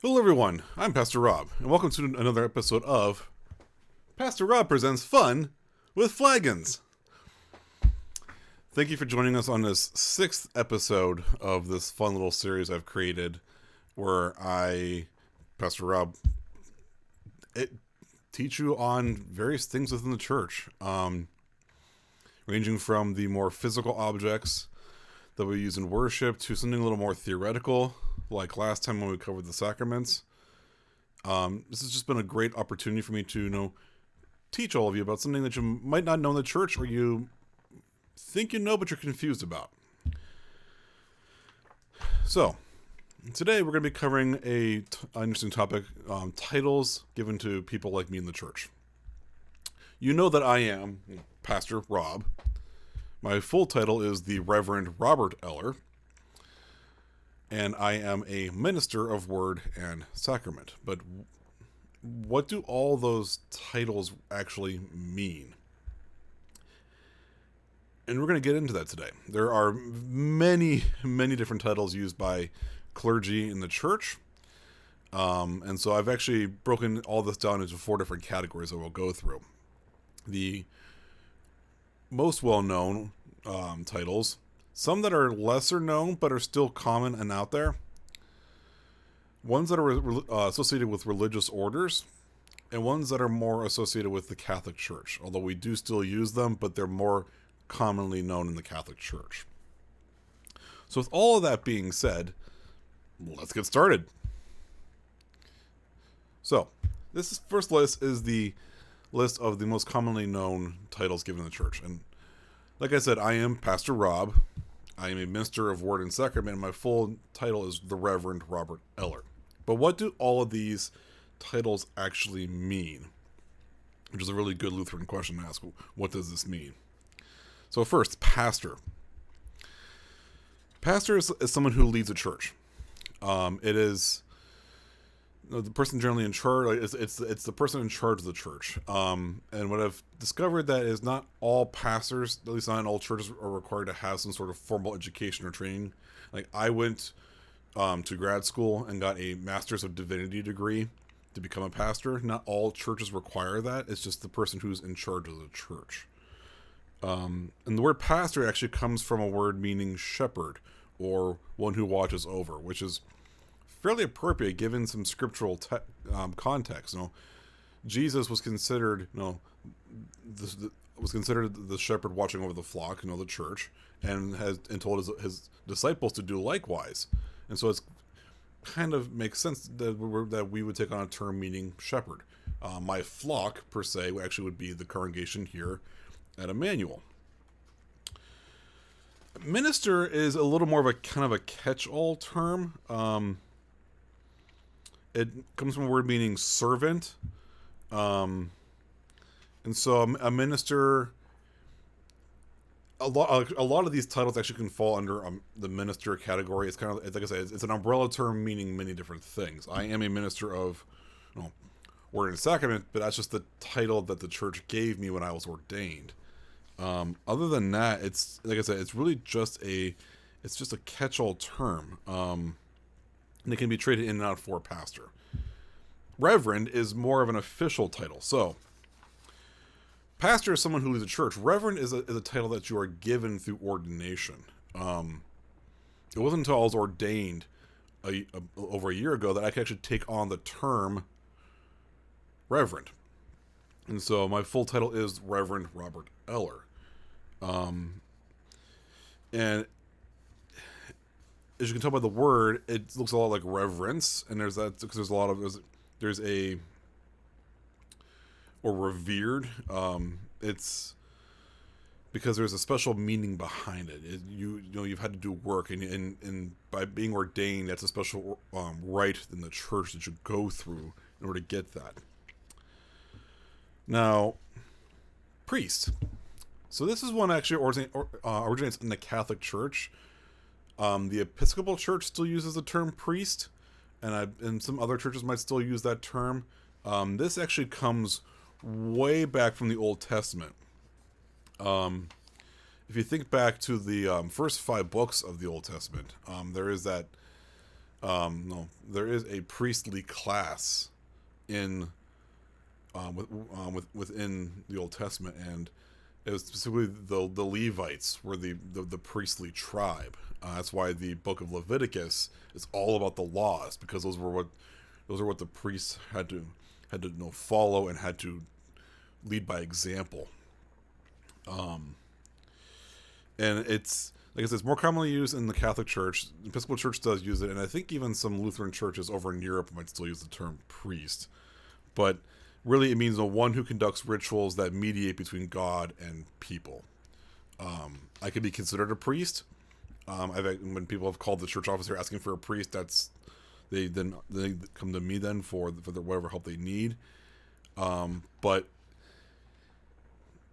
Hello everyone, I'm Pastor Rob, and welcome to another episode of Pastor Rob Presents Fun with Flagons. Thank you for joining us on this 6th episode of this fun little series I've created where I, Pastor Rob, teach you on various things within the church, ranging from the more physical objects that we use in worship to something a little more theoretical, like last time when we covered the sacraments. This has just been a great opportunity for me to, teach all of you about something that you might not know in the church, or you think you know but you're confused about. So, today we're going to be covering an interesting topic, titles given to people like me in the church. You know that I am Pastor Rob. My full title is the Reverend Robert Eller, and I am a minister of Word and Sacrament. But what do all those titles actually mean? And we're going to get into that today. There are many, many different titles used by clergy in the church. And so I've actually broken all this down into 4 different categories that we'll go through. The most well-known titles, some that are lesser known but are still common and out there, ones that are associated with religious orders, and ones that are more associated with the Catholic Church, although we do still use them, but they're more commonly known in the Catholic Church. So with all of that being said, let's get started. So this first list is the list of the most commonly known titles given in the church. And like I said, I am Pastor Rob. I am a minister of Word and Sacrament, and my full title is the Reverend Robert Eller. But what do all of these titles actually mean? Which is a really good Lutheran question to ask. What does this mean? So first, pastor. Pastor is someone who leads a church. It is the person generally in charge. It's the person in charge of the church. And what I've discovered that is not all pastors, at least not in all churches, are required to have some sort of formal education or training. Like I went to grad school and got a Master's of Divinity degree to become a pastor. Not all churches require that. It's just the person who's in charge of the church. And the word pastor actually comes from a word meaning shepherd, or one who watches over, which is fairly appropriate given some scriptural context. Jesus was considered, was considered the shepherd watching over the flock, the church, and told his disciples to do likewise. And so it's kind of makes sense that we would take on a term meaning shepherd. My flock, per se, actually would be the congregation here at Emmanuel. Minister is a little more of a kind of a catch-all term. It comes from a word meaning servant. And so a minister, a lot of these titles actually can fall under the minister category. It's kind of, like I said, it's an umbrella term meaning many different things. I am a minister of Word and Sacrament, but that's just the title that the church gave me when I was ordained. Other than that, it's like I said, it's really just a catch-all term. And it can be traded in and out for pastor. Reverend is more of an official title. So, pastor is someone who leads a church. Reverend is a title that you are given through ordination. It wasn't until I was ordained over a year ago that I could actually take on the term Reverend. And so my full title is Reverend Robert Eller. And as you can tell by the word, it looks a lot like reverence, and there's that because there's a or revered. It's because there's a special meaning behind it. You've had to do work, and by being ordained, that's a special rite in the church that you go through in order to get that. Now, priest. So this is one actually originates in the Catholic Church. The Episcopal Church still uses the term priest, and some other churches might still use that term. This actually comes way back from the Old Testament. If you think back to the first 5 books of the Old Testament, there is that No, there is a priestly class in within the Old Testament, and it was specifically the Levites were the priestly tribe. That's why the book of Leviticus is all about the laws, because those are what the priests had to follow and had to lead by example. And it's, like I said, it's more commonly used in the Catholic Church. The Episcopal Church does use it, and I think even some Lutheran churches over in Europe might still use the term priest. But really, it means the one who conducts rituals that mediate between God and people. I could be considered a priest. When people have called the church officer asking for a priest, they come to me then for whatever help they need. But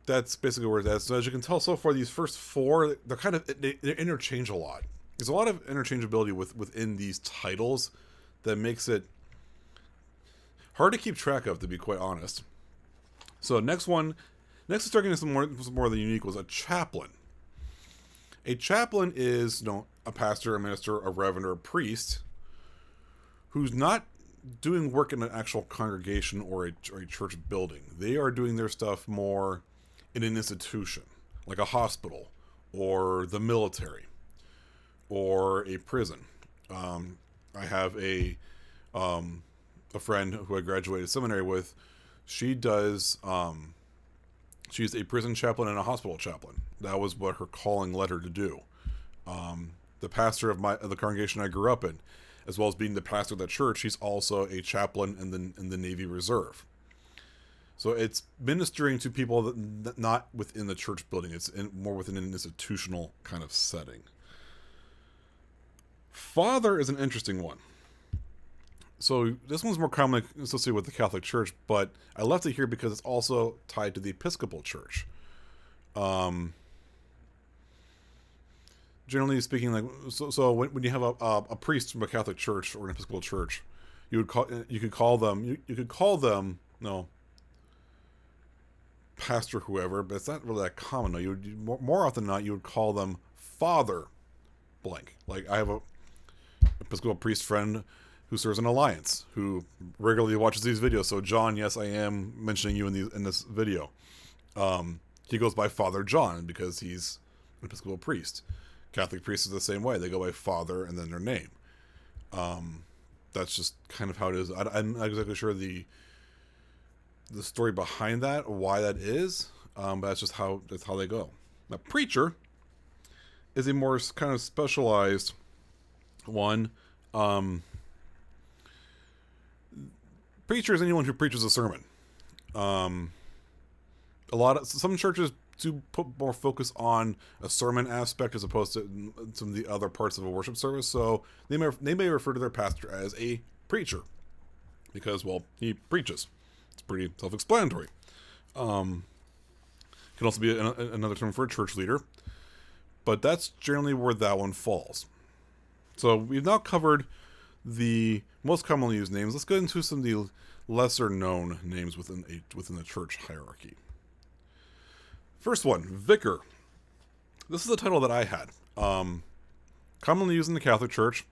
that's basically where it's at. So as you can tell so far, these first four, they interchange a lot. There's a lot of interchangeability within these titles that makes it hard to keep track of, to be quite honest. So next to start getting some more of the unique was a chaplain. A chaplain is, a pastor, a minister, a reverend, or a priest who's not doing work in an actual congregation or a church building. They are doing their stuff more in an institution, like a hospital or the military or a prison. I have a friend who I graduated seminary with. She's a prison chaplain and a hospital chaplain. That was what her calling led her to do. The pastor of the congregation I grew up in, as well as being the pastor of that church, he's also a chaplain in the Navy Reserve. So it's ministering to people that not within the church building. It's more within an institutional kind of setting. Father is an interesting one. So this one's more commonly associated with the Catholic Church, but I left it here because it's also tied to the Episcopal Church. Generally speaking, so when you have a priest from a Catholic Church or an Episcopal Church, you could call them pastor whoever, but it's not really that common. No, more often than not you would call them Father blank. Like I have a Episcopal priest friend who serves an alliance, who regularly watches these videos. So John, yes, I am mentioning you in this video. He goes by Father John because he's an Episcopal priest. Catholic priests are the same way. They go by Father and then their name. That's just kind of how it is. I'm not exactly sure the story behind that, why that is, but that's how they go. Now, preacher is a more kind of specialized one. Preacher is anyone who preaches a sermon. Some churches do put more focus on a sermon aspect as opposed to some of the other parts of a worship service. So they may refer to their pastor as a preacher because, well, he preaches. It's pretty self-explanatory. Can also be another term for a church leader, but that's generally where that one falls. So we've now covered the most commonly used names. Let's get into some of the lesser known names within the church hierarchy. First one, vicar. This is a title that I had. Commonly used in the Catholic Church,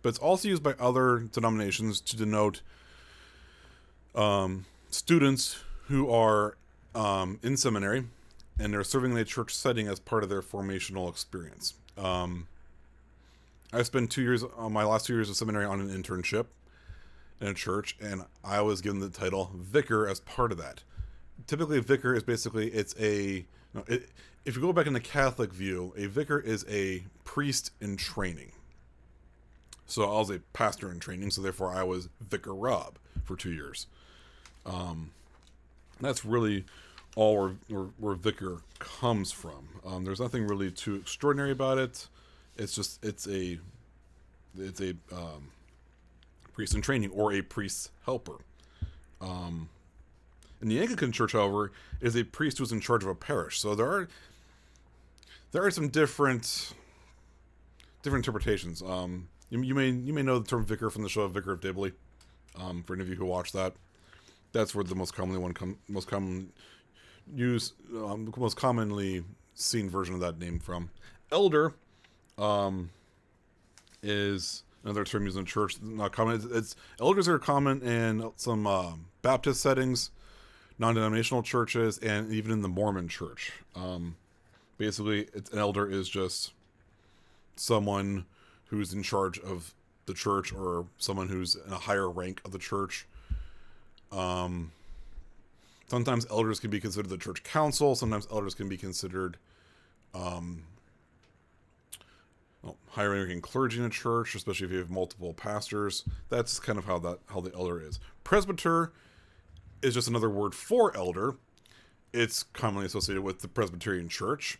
but it's also used by other denominations to denote students who are in seminary and they're serving in a church setting as part of their formational experience. I spent my last 2 years of seminary on an internship in a church, and I was given the title vicar as part of that. Typically, a vicar is basically, if you go back in the Catholic view, a vicar is a priest in training. So I was a pastor in training, so therefore I was Vicar Rob for 2 years. That's really all where vicar comes from. There's nothing really too extraordinary about it. It's a priest in training or a priest's helper. In the Anglican Church, however, is a priest who's in charge of a parish. So there are some different interpretations. You may know the term vicar from the show Vicar of Dibley. For any of you who watch that, that's where the most commonly seen version of that name from. Elder is another term used in the church. Not common. It's elders are common in some Baptist settings, non-denominational churches, and even in the Mormon church. Basically, an elder is just someone who's in charge of the church or someone who's in a higher rank of the church. Sometimes elders can be considered the church council. Sometimes elders can be considered higher ranking clergy in a church, especially if you have multiple pastors. That's kind of how the elder is. Presbyter is just another word for elder. It's commonly associated with the Presbyterian Church.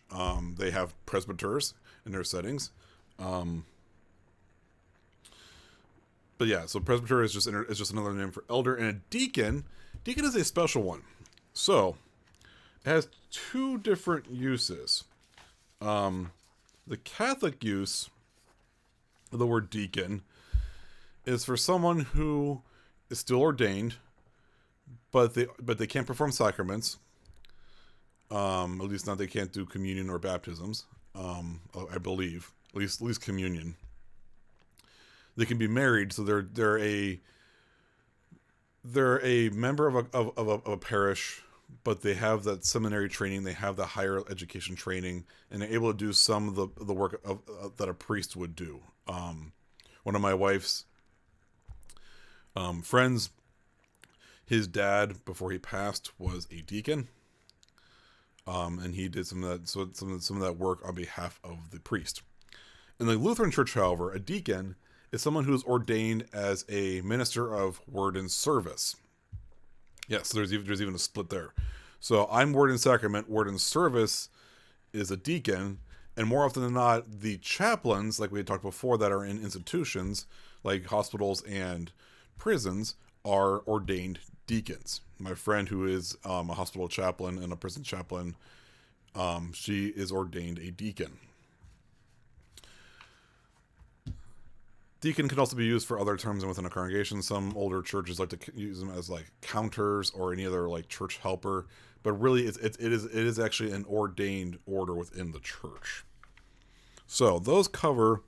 They have presbyters in their settings. But yeah, so presbyter is just another name for elder, and a deacon is a special one. So it has two different uses. The Catholic use of the word deacon is for someone who is still ordained, but they can't perform sacraments. At least not they can't do communion or baptisms. I believe at least communion. They can be married, so they're a member of a parish, but they have that seminary training, they have the higher education training, and they're able to do some of the work that a priest would do. One of my wife's friends, his dad before he passed was a deacon, and he did some of that work on behalf of the priest. In the Lutheran Church, however, a deacon is someone who is ordained as a minister of word and service. Yes, there's even a split there. So I'm word and sacrament. Word and service is a deacon, and more often than not, the chaplains, like we had talked before, that are in institutions like hospitals and prisons, are ordained deacons. My friend, who is a hospital chaplain and a prison chaplain, she is ordained a deacon. Deacon can also be used for other terms within a congregation. Some older churches like to use them as like counters or any other like church helper, but really it is actually an ordained order within the church. So those cover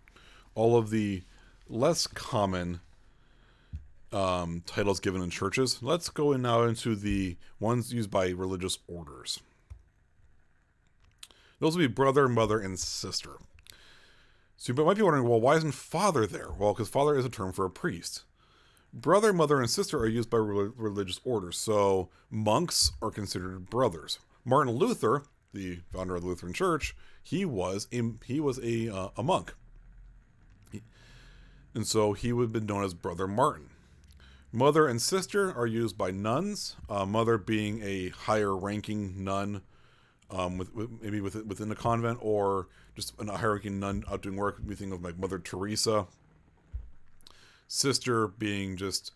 all of the less common titles given in churches. Let's go in now into the ones used by religious orders. Those would be brother, mother, and sister. So you might be wondering, well, why isn't father there? Well, because father is a term for a priest. Brother, mother, and sister are used by religious orders. So monks are considered brothers. Martin Luther, the founder of the Lutheran Church, he was a monk, and so he would have been known as Brother Martin. Mother and sister are used by nuns. Mother being a higher ranking nun, maybe within the convent, or just a hierarchy nun out doing work. We think of like Mother Teresa. Sister being just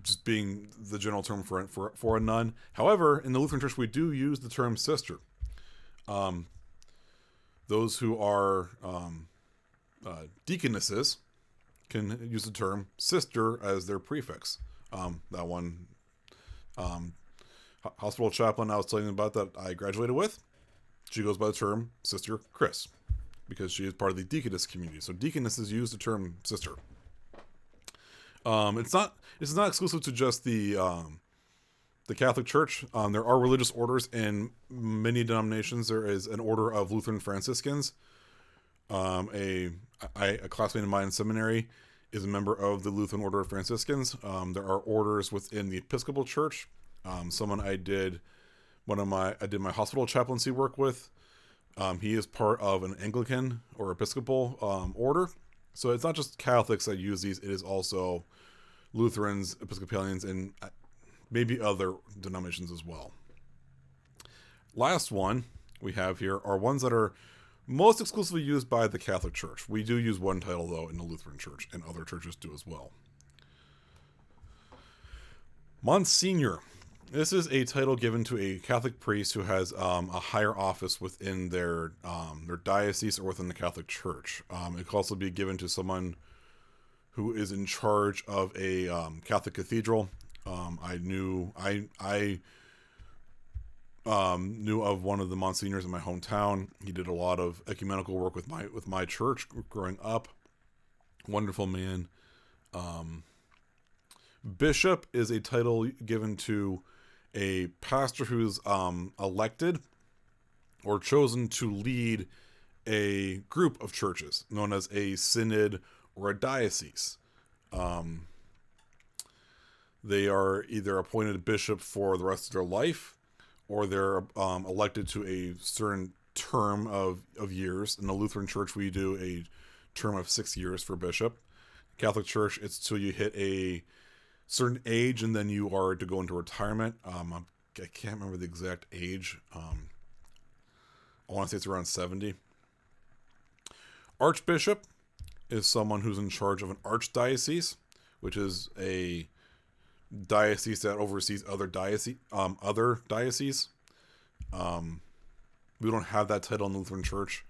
just being the general term for a nun. However, in the Lutheran Church, we do use the term sister. Those who are deaconesses can use the term sister as their prefix. That one hospital chaplain I was telling you about that I graduated with, she goes by the term Sister Chris because she is part of the deaconess community. So deaconesses use the term sister. It's not exclusive to just the Catholic Church. There are religious orders in many denominations. There is an order of Lutheran Franciscans. A classmate of mine in seminary is a member of the Lutheran Order of Franciscans. There are orders within the Episcopal Church. Someone I did my hospital chaplaincy work with. He is part of an Anglican or Episcopal order. So it's not just Catholics that use these. It is also Lutherans, Episcopalians, and maybe other denominations as well. Last one we have here are ones that are most exclusively used by the Catholic Church. We do use one title, though, in the Lutheran Church, and other churches do as well. Monsignor. This is a title given to a Catholic priest who has a higher office within their diocese or within the Catholic Church. It can also be given to someone who is in charge of a Catholic cathedral. I knew of one of the monsignors in my hometown. He did a lot of ecumenical work with my church growing up. Wonderful man. Bishop is a title given to a pastor who's elected or chosen to lead a group of churches, known as a synod or a diocese. They are either appointed bishop for the rest of their life, or they're elected to a certain term of years. In the Lutheran Church, we do a term of 6 years for bishop. Catholic Church, it's till you hit a certain age, and then you are to go into retirement. I can't remember the exact age. I want to say it's around 70. Archbishop is someone who's in charge of an archdiocese, which is a diocese that oversees other dioceses. We don't have that title in the Lutheran Church.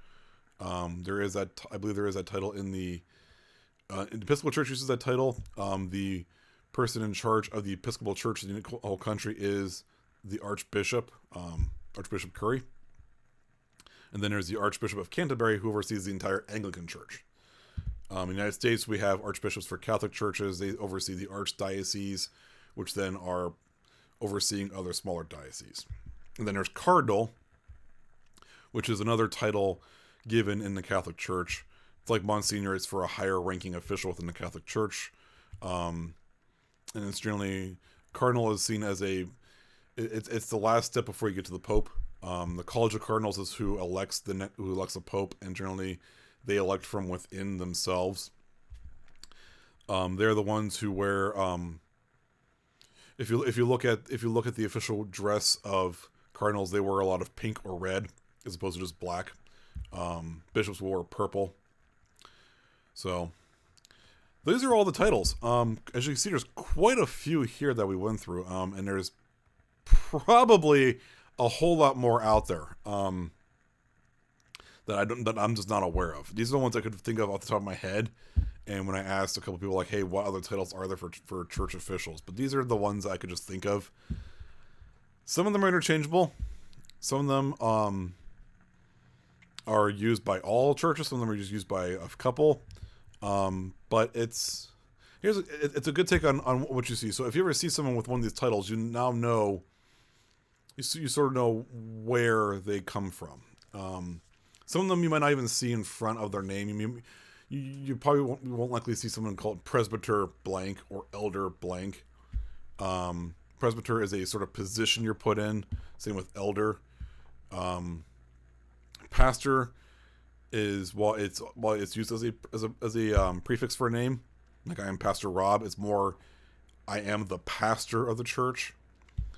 There is that. I believe there is that title in the Episcopal Church uses that title. The person in charge of the Episcopal Church in the whole country is the Archbishop, Archbishop Curry. And then there's the Archbishop of Canterbury, who oversees the entire Anglican Church. In the United States, we have archbishops for Catholic churches. They oversee the archdiocese, which then are overseeing other smaller dioceses. And then there's Cardinal, which is another title given in the Catholic Church. It's like Monsignor, it's for a higher ranking official within the Catholic Church. And it's generally, Cardinal is seen as it's the last step before you get to the Pope. The College of Cardinals is who elects the Pope, and generally they elect from within themselves. They're the ones who wear. If you look at the official dress of cardinals, they wear a lot of pink or red as opposed to just black. Bishops will wear purple. So these are all the titles. As you can see, there's quite a few here that we went through, and there's probably a whole lot more out there that I'm just not aware of. These are the ones I could think of off the top of my head. And when I asked a couple people, like, "Hey, what other titles are there for church officials?" But these are the ones I could just think of. Some of them are interchangeable. Some of them are used by all churches. Some of them are just used by a couple. But it's a good take on what you see. So if you ever see someone with one of these titles, you now know. You sort of know where they come from. Some of them you might not even see in front of their name. You probably won't likely see someone called presbyter blank or elder blank. Presbyter is a sort of position you're put in. Same with elder. Pastor is while it's used as a prefix for a name. Like I am Pastor Rob. It's more I am the pastor of the church.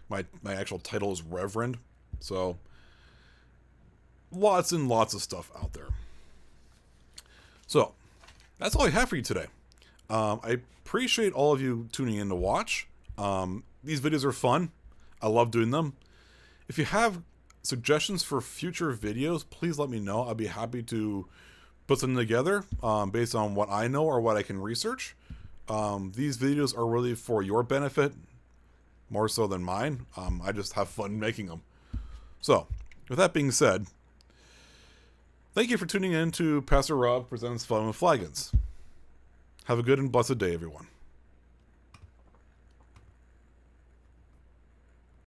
My actual title is Reverend. So lots and lots of stuff out there. So that's all I have for you today. I appreciate all of you tuning in to watch. These videos are fun. I love doing them. If you have suggestions for future videos, please let me know. I'd be happy to put them together based on what I know or what I can research. These videos are really for your benefit, more so than mine. I just have fun making them. So, with that being said, thank you for tuning in to Pastor Rob Presents Fun with Flagons. Have a good and blessed day, everyone.